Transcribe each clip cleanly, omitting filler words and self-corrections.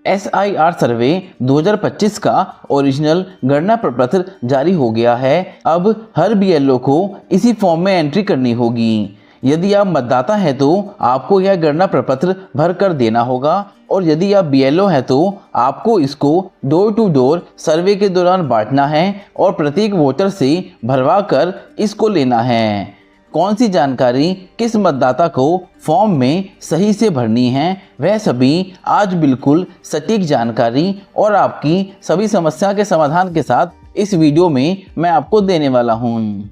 SIR सर्वे 2025 का original गणना प्रपत्र जारी हो गया है। अब हर BLO को इसी फॉर्म में एंट्री करनी होगी। यदि आप मतदाता हैं तो आपको यह गणना प्रपत्र भर कर देना होगा, और यदि आप BLO हैं तो आपको इसको डोर टू डोर सर्वे के दौरान बांटना है और प्रत्येक वोटर से भरवा कर इसको लेना है। कौन सी जानकारी किस मतदाता को फॉर्म में सही से भरनी है, वह सभी आज बिल्कुल सटीक जानकारी और आपकी सभी समस्या के समाधान के साथ इस वीडियो में मैं आपको देने वाला हूं।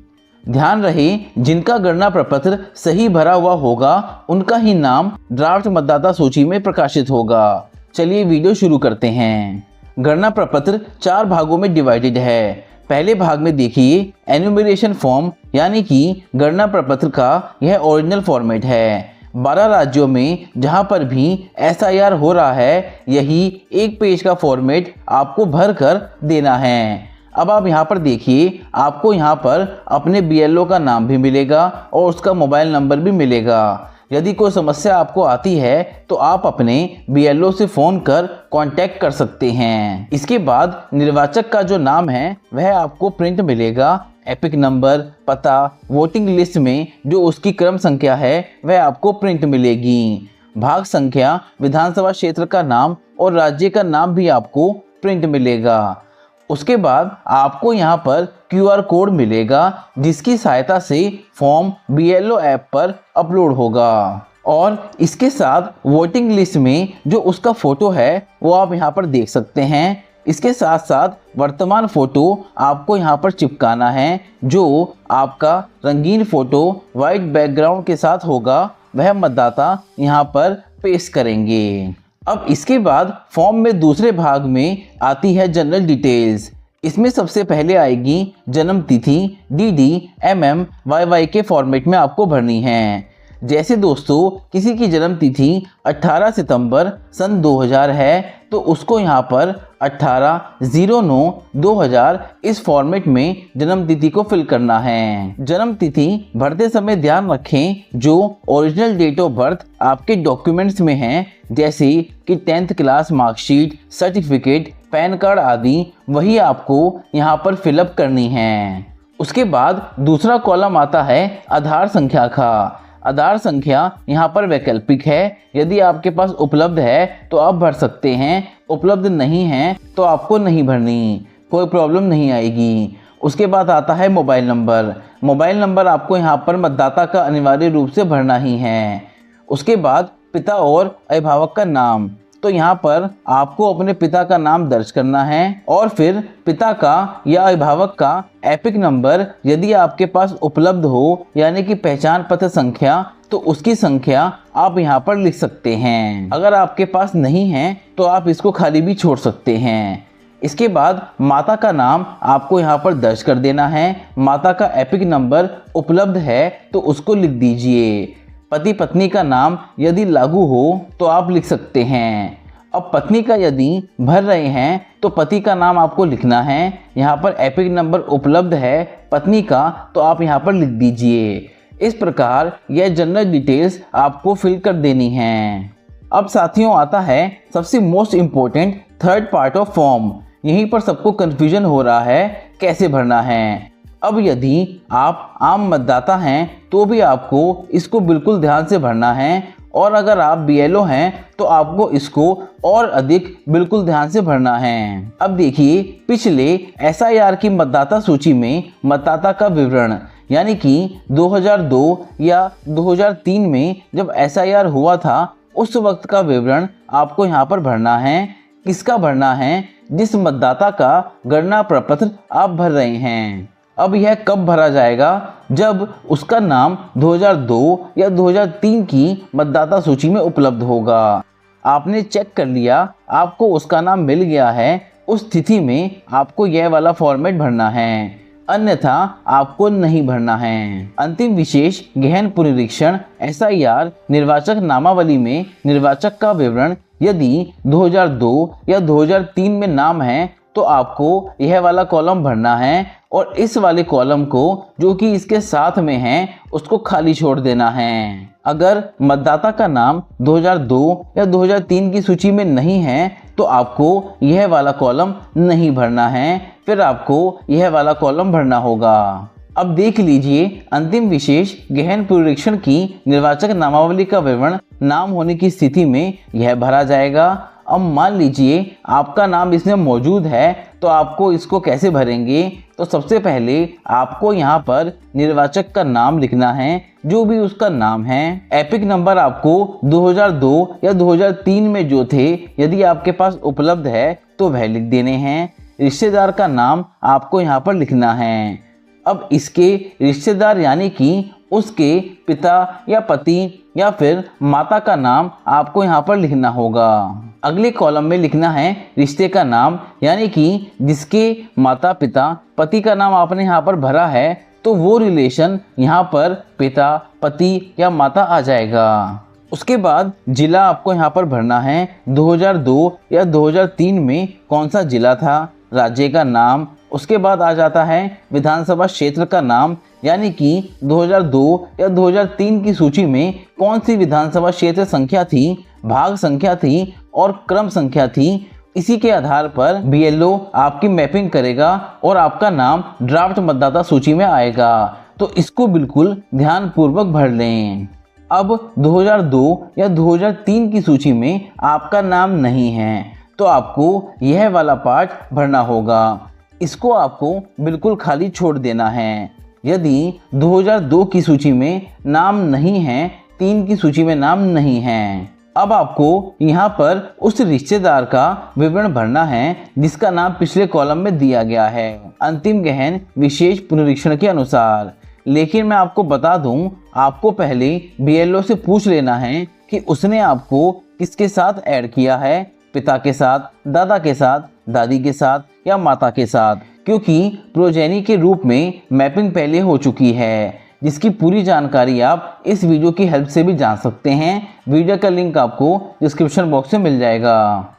ध्यान रहे, जिनका गणना प्रपत्र सही भरा हुआ होगा उनका ही नाम ड्राफ्ट मतदाता सूची में प्रकाशित होगा। चलिए वीडियो शुरू करते हैं। गणना प्रपत्र 4 भागों में डिवाइडेड है। पहले भाग में देखिए एन्यूमरेशन फॉर्म, यानी कि गणना प्रपत्र का यह ओरिजिनल फॉर्मेट है। 12 राज्यों में जहां पर भी SIR हो रहा है, यही एक पेज का फॉर्मेट आपको भर कर देना है। अब आप यहां पर देखिए, आपको यहां पर अपने BLO का नाम भी मिलेगा और उसका मोबाइल नंबर भी मिलेगा। यदि कोई समस्या आपको आती है तो आप अपने BLO से फ़ोन कर कांटेक्ट कर सकते हैं। इसके बाद निर्वाचक का जो नाम है वह आपको प्रिंट मिलेगा। एपिक नंबर, पता, वोटिंग लिस्ट में जो उसकी क्रम संख्या है वह आपको प्रिंट मिलेगी। भाग संख्या, विधानसभा क्षेत्र का नाम और राज्य का नाम भी आपको प्रिंट मिलेगा। उसके बाद आपको यहाँ पर QR कोड मिलेगा, जिसकी सहायता से फॉर्म BLO ऐप पर अपलोड होगा। और इसके साथ वोटिंग लिस्ट में जो उसका फ़ोटो है वो आप यहाँ पर देख सकते हैं। इसके साथ साथ वर्तमान फ़ोटो आपको यहाँ पर चिपकाना है, जो आपका रंगीन फ़ोटो वाइट बैकग्राउंड के साथ होगा, वह मतदाता यहाँ पर पेस्ट करेंगे। अब इसके बाद फॉर्म में दूसरे भाग में आती है जनरल डिटेल्स। इसमें सबसे पहले आएगी जन्म तिथि, DD, MM, YY के फॉर्मेट में आपको भरनी है। जैसे दोस्तों, किसी की जन्म तिथि 18 सितंबर सन 2000 है तो उसको यहाँ पर 18/09/2000 इस फॉर्मेट में जन्म तिथि को फिल करना है। जन्म तिथि भरते समय ध्यान रखें जो ओरिजिनल डेट ऑफ बर्थ आपके डॉक्यूमेंट्स में है, जैसे कि 10th class marksheet, certificate, pan card आदि, वही आपको यहाँ पर फिलअप करनी है। उसके बाद दूसरा कॉलम आता है आधार संख्या का। आधार संख्या यहाँ पर वैकल्पिक है। यदि आपके पास उपलब्ध है तो आप भर सकते हैं, उपलब्ध नहीं है तो आपको नहीं भरनी, कोई प्रॉब्लम नहीं आएगी। उसके बाद आता है मोबाइल नंबर। मोबाइल नंबर आपको यहाँ पर मतदाता का अनिवार्य रूप से भरना ही है। उसके बाद पिता और अभिभावक का नाम, तो यहाँ पर आपको अपने पिता का नाम दर्ज करना है और फिर पिता का या अभिभावक का एपिक नंबर यदि आपके पास उपलब्ध हो, यानी कि पहचान पत्र संख्या, तो उसकी संख्या आप यहाँ पर लिख सकते हैं। अगर आपके पास नहीं है तो आप इसको खाली भी छोड़ सकते हैं। इसके बाद माता का नाम आपको यहाँ पर दर्ज कर देना है। माता का एपिक नंबर उपलब्ध है तो उसको लिख दीजिए। पति पत्नी का नाम यदि लागू हो तो आप लिख सकते हैं। अब पत्नी का यदि भर रहे हैं तो पति का नाम आपको लिखना है। यहाँ पर एपिक नंबर उपलब्ध है पत्नी का तो आप यहाँ पर लिख दीजिए। इस प्रकार यह जनरल डिटेल्स आपको फिल कर देनी है। अब साथियों आता है सबसे most important third part of form. यहीं पर सबको कन्फ्यूजन हो रहा है कैसे भरना है। अब यदि आप आम मतदाता हैं तो भी आपको इसको बिल्कुल ध्यान से भरना है, और अगर आप BLO हैं तो आपको इसको और अधिक बिल्कुल ध्यान से भरना है। अब देखिए, पिछले SIR की मतदाता सूची में मतदाता का विवरण, यानी कि 2002 या 2003 में जब SIR हुआ था उस वक्त का विवरण आपको यहाँ पर भरना है। किसका भरना है? जिस मतदाता का गणना प्रपत्र आप भर रहे हैं। अब यह कब भरा जाएगा? जब उसका नाम 2002 या 2003 की मतदाता सूची में उपलब्ध होगा। आपने चेक कर लिया, आपको उसका नाम मिल गया है, उस स्थिति में आपको यह वाला फॉर्मेट भरना है, अन्यथा आपको नहीं भरना है। अंतिम विशेष गहन पुनरीक्षण SIR निर्वाचक नामावली में निर्वाचक का विवरण यदि 2002 या 2003 में नाम है तो आपको यह वाला कॉलम भरना है, और इस वाले कॉलम को जो कि इसके साथ में है उसको खाली छोड़ देना है। अगर मतदाता का नाम 2002 या 2003 की सूची में नहीं है तो आपको यह वाला कॉलम नहीं भरना है, फिर आपको यह वाला कॉलम भरना होगा। अब देख लीजिए अंतिम विशेष गहन पुनरीक्षण की निर्वाचक नामावली का विवरण नाम होने की स्थिति में यह भरा जाएगा। अब मान लीजिए आपका नाम इसमें मौजूद है, तो आपको इसको कैसे भरेंगे? तो सबसे पहले आपको यहाँ पर निर्वाचक का नाम लिखना है, जो भी उसका नाम है। एपिक नंबर आपको 2002 या 2003 में जो थे, यदि आपके पास उपलब्ध है तो वह लिख देने हैं। रिश्तेदार का नाम आपको यहाँ पर लिखना है। अब इसके रिश्तेदार यानी कि उसके पिता या पति या फिर माता का नाम आपको यहाँ पर लिखना होगा। अगले कॉलम में लिखना है रिश्ते का नाम, यानी कि जिसके माता पिता पति का नाम आपने यहाँ पर भरा है, तो वो रिलेशन यहाँ पर पिता पति या माता आ जाएगा। उसके बाद जिला आपको यहाँ पर भरना है। 2002 या 2003 में कौन सा जिला था, राज्य का नाम। उसके बाद आ जाता है विधानसभा क्षेत्र का नाम, यानी कि 2002 या 2003 की सूची में कौन सी विधानसभा क्षेत्र संख्या थी, भाग संख्या थी और क्रम संख्या थी। इसी के आधार पर BLO आपकी मैपिंग करेगा और आपका नाम ड्राफ्ट मतदाता सूची में आएगा। तो इसको बिल्कुल ध्यानपूर्वक भर लें। अब 2002 या 2003 की सूची में आपका नाम नहीं है, तो आपको यह वाला पार्ट भरना होगा। इसको आपको बिल्कुल खाली छोड़ देना है। यदि 2002 की सूची में नाम नहीं है, 3 की सूची में नाम नहीं है, अब आपको यहाँ पर उस रिश्तेदार का विवरण भरना है जिसका नाम पिछले कॉलम में दिया गया है, अंतिम गहन विशेष पुनरीक्षण के अनुसार। लेकिन मैं आपको बता दूं, आपको पहले BLO से पूछ लेना है कि उसने आपको किसके साथ ऐड किया है, पिता के साथ, दादा के साथ, दादी के साथ या माता के साथ, क्योंकि प्रोजेनी के रूप में मैपिंग पहले हो चुकी है, जिसकी पूरी जानकारी आप इस वीडियो की हेल्प से भी जान सकते हैं। वीडियो का लिंक आपको डिस्क्रिप्शन बॉक्स में मिल जाएगा।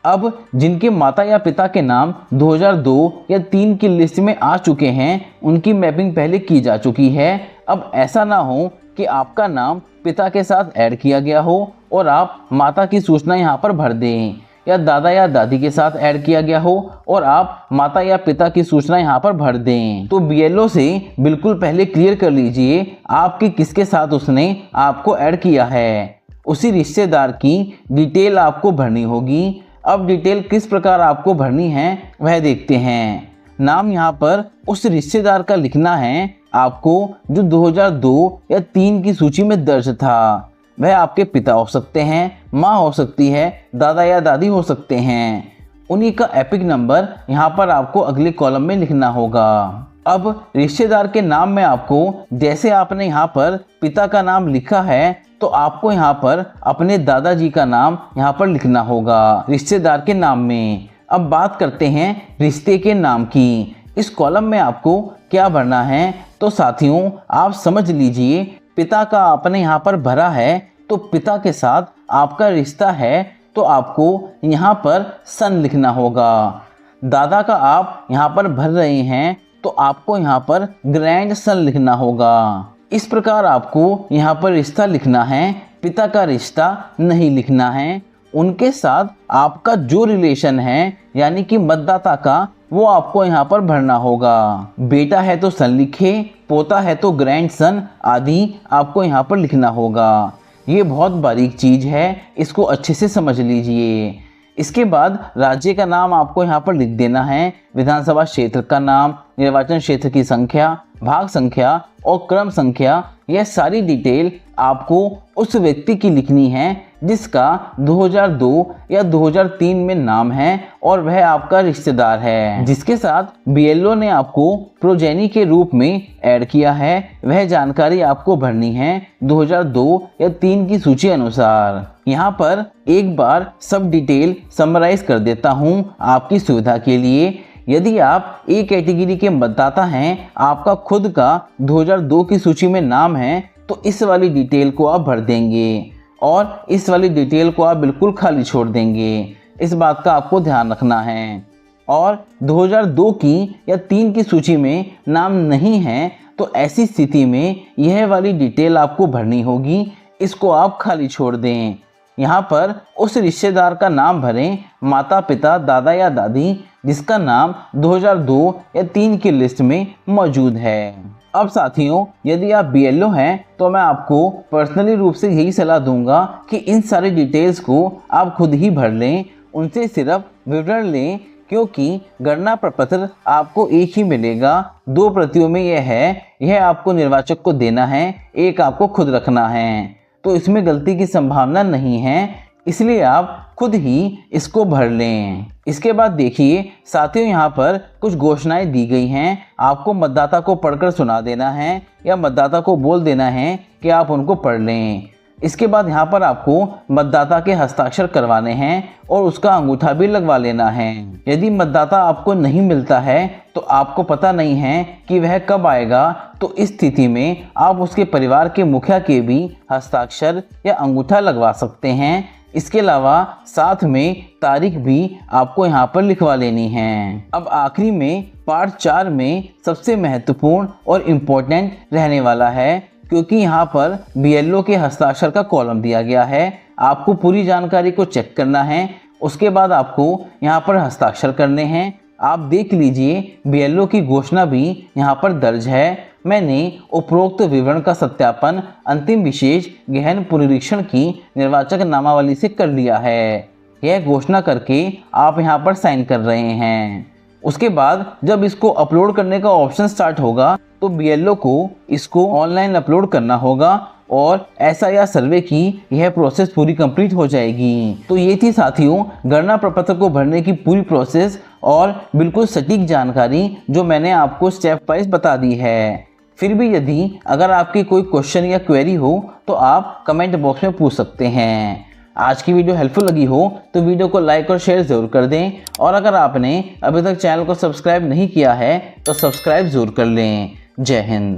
अब जिनके माता या पिता के नाम 2002 या 3 की लिस्ट में आ चुके हैं, उनकी मैपिंग पहले की जा चुकी है। अब ऐसा ना हो कि आपका नाम पिता के साथ ऐड किया गया हो और आप माता की सूचना यहाँ पर भर दें, या दादा या दादी के साथ ऐड किया गया हो और आप माता या पिता की सूचना यहाँ पर भर दें। तो BLO से बिल्कुल पहले क्लियर कर लीजिए आपके किसके साथ उसने आपको ऐड किया है। उसी रिश्तेदार की डिटेल आपको भरनी होगी। अब डिटेल किस प्रकार आपको भरनी है वह देखते हैं। नाम यहाँ पर उस रिश्तेदार का लिखना है आपको जो 2002 या 3 की सूची में दर्ज था। वह आपके पिता हो सकते हैं, माँ हो सकती है, दादा या दादी हो सकते हैं। उन्हीं का एपिक नंबर यहाँ पर आपको अगले कॉलम में लिखना होगा। अब रिश्तेदार के नाम में आपको, जैसे आपने यहाँ पर पिता का नाम लिखा है, तो आपको यहाँ पर अपने दादाजी का नाम यहाँ पर लिखना होगा रिश्तेदार के नाम में। अब बात करते हैं रिश्ते के नाम की। इस कॉलम में आपको क्या भरना है, तो साथियों आप समझ लीजिए, पिता का आपने यहाँ पर भरा है, तो पिता के साथ आपका रिश्ता है, तो आपको यहाँ पर सन लिखना होगा। दादा का आप यहाँ पर भर रहे हैं, तो आपको यहाँ पर ग्रैंड सन लिखना होगा। इस प्रकार आपको यहाँ पर रिश्ता लिखना है, पिता का रिश्ता नहीं लिखना है। उनके साथ आपका जो रिलेशन है, यानी कि मतदाता का, वो आपको यहाँ पर भरना होगा। बेटा है तो सन लिखे, पोता है तो ग्रैंड सन आदि आपको यहाँ पर लिखना होगा। ये बहुत बारीक चीज़ है, इसको अच्छे से समझ लीजिए। इसके बाद राज्य का नाम आपको यहाँ पर लिख देना है, विधानसभा क्षेत्र का नाम, निर्वाचन क्षेत्र की संख्या, भाग संख्या और क्रम संख्या। यह सारी डिटेल आपको उस व्यक्ति की लिखनी है जिसका 2002 या 2003 में नाम है और वह आपका रिश्तेदार है, जिसके साथ BLO ने आपको प्रोजेनी के रूप में ऐड किया है। वह जानकारी आपको भरनी है 2002 या 3 की सूची अनुसार। यहाँ पर एक बार सब डिटेल समराइज कर देता हूँ आपकी सुविधा के लिए। यदि आप A कैटेगरी के मतदाता हैं, आपका खुद का 2002 की सूची में नाम है, तो इस वाली डिटेल को आप भर देंगे और इस वाली डिटेल को आप बिल्कुल खाली छोड़ देंगे। इस बात का आपको ध्यान रखना है। और 2002 की या 3 की सूची में नाम नहीं है, तो ऐसी स्थिति में यह वाली डिटेल आपको भरनी होगी, इसको आप खाली छोड़ दें। यहाँ पर उस रिश्तेदार का नाम भरें, माता पिता, दादा या दादी, जिसका नाम 2002 या 3 की लिस्ट में मौजूद है। अब साथियों, यदि आप BLO हैं तो मैं आपको पर्सनली रूप से यही सलाह दूंगा कि इन सारी डिटेल्स को आप खुद ही भर लें, उनसे सिर्फ विवरण लें, क्योंकि गणना प्रपत्र आपको एक ही मिलेगा। 2 प्रतियों में यह आपको निर्वाचक को देना है, एक आपको खुद रखना है, तो इसमें गलती की संभावना नहीं है, इसलिए आप खुद ही इसको भर लें। इसके बाद देखिए साथियों, यहाँ पर कुछ घोषणाएं दी गई हैं। आपको मतदाता को पढ़कर सुना देना है या मतदाता को बोल देना है कि आप उनको पढ़ लें। इसके बाद यहाँ पर आपको मतदाता के हस्ताक्षर करवाने हैं और उसका अंगूठा भी लगवा लेना है। यदि मतदाता आपको नहीं मिलता है तो आपको पता नहीं है कि वह कब आएगा, तो इस स्थिति में आप उसके परिवार के मुखिया के भी हस्ताक्षर या अंगूठा लगवा सकते हैं। इसके अलावा साथ में तारीख भी आपको यहाँ पर लिखवा लेनी है। अब आखिरी में पार्ट 4 में सबसे महत्वपूर्ण और इम्पोर्टेंट रहने वाला है, क्योंकि यहाँ पर BLO के हस्ताक्षर का कॉलम दिया गया है। आपको पूरी जानकारी को चेक करना है, उसके बाद आपको यहाँ पर हस्ताक्षर करने हैं। आप देख लीजिए BLO की घोषणा भी यहाँ पर दर्ज है। मैंने उपरोक्त विवरण का सत्यापन अंतिम विशेष गहन पुनरीक्षण की निर्वाचक नामावली से कर लिया है। यह घोषणा करके आप यहाँ पर साइन कर रहे हैं। उसके बाद जब इसको अपलोड करने का ऑप्शन स्टार्ट होगा तो BLO को इसको ऑनलाइन अपलोड करना होगा और SIR सर्वे की यह प्रोसेस पूरी कंप्लीट हो जाएगी। तो ये थी साथियों गणना प्रपत्र को भरने की पूरी प्रोसेस और बिल्कुल सटीक जानकारी जो मैंने आपको स्टेप वाइज बता दी है। फिर भी यदि अगर आपकी कोई क्वेश्चन या क्वेरी हो तो आप कमेंट बॉक्स में पूछ सकते हैं। आज की वीडियो हेल्पफुल लगी हो तो वीडियो को लाइक और शेयर ज़रूर कर दें, और अगर आपने अभी तक चैनल को सब्सक्राइब नहीं किया है तो सब्सक्राइब ज़रूर कर लें। जय हिंद।